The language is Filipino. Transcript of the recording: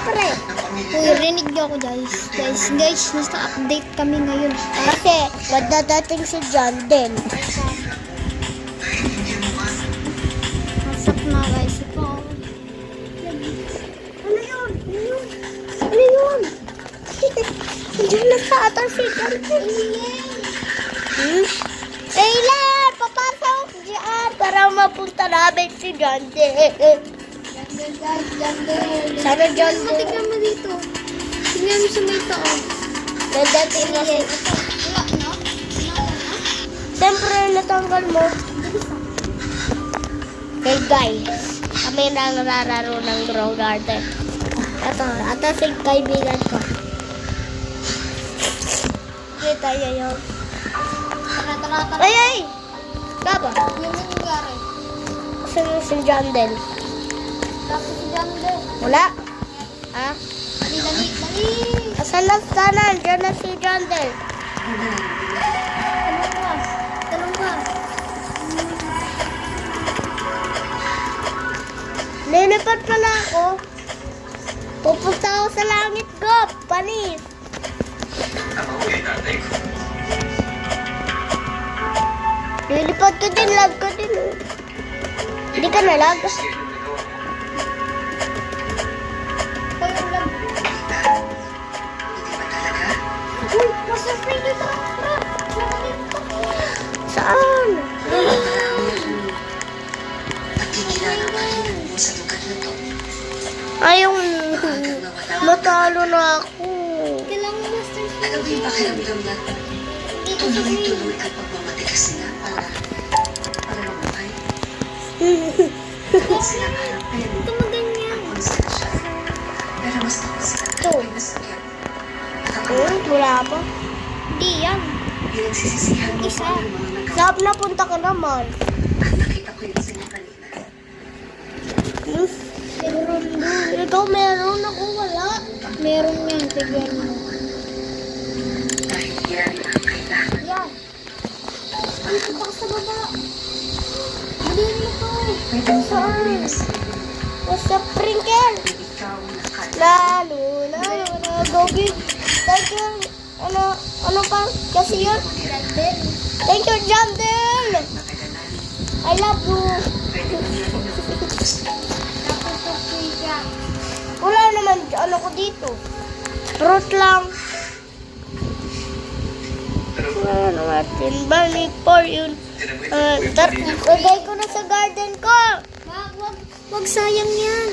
pre. Uy, rinig niyo ako guys. Guys, nasa update kami ngayon. Kasi, magdadating si John din. Masap na guys. Ito. Ano yun? Ano yun? Diyan na sa atas si John din. Taylor, papasok diyan para mapunta namin si John din. Sana John din. Tignan mo dito. Tignan mo sa may taon. Nadating na siya. Siyempre, natanggal mo. Hey guys, kami na nararo ng Grow Garden. Ito si kaibigan ko. Kita niya yun. Tara. Ay, ay! Baba, Yung nangyari. saan yung si John din? Tapos si John din. Wala? Ha? Dali. Asan na sana? Diyan na si John din. Talong ka. Lilipat pala ako. Pupunta ako sa langit ko. Panis. Lilipat ka din. Lag ka din. Hindi ka nalag. Uy, masasay dito. Saan? Ayong matalo na ako. Kailangan master siya. Alam mo yung pakiramdam na tuloy-tuloy at pagmamatigas nila para mabuhay. Sila parang pero Ito maganyan. konsensya. Pero mas takot sila dahil may nasakyan. Wala pa. Hindi yan. Pinagsisisihan mo Isa. pa ang mga nagkakaroon. Saan napunta ka naman? At nakita ko yun sa inyo kanina. Ito meron ako wala. Meron yan. Tignan mo. Dahil yan ang kailangan. Yan. Dito pa sa baba. Bilhin mo to. Pwede mo pa mabuhay na sarili mo. What's up, Sprinkle? Na ikaw na kaya. Lalo, Gobi. Thank you. Ano pa? Kasi yun. Thank you, Jandel. Matagalan. I love you. Pwede mo yan na gusto. Wala naman, ano ko dito. Fruit lang. Ano natin, balik for yun. Lagay ko na sa garden ko. Wag sayang yan.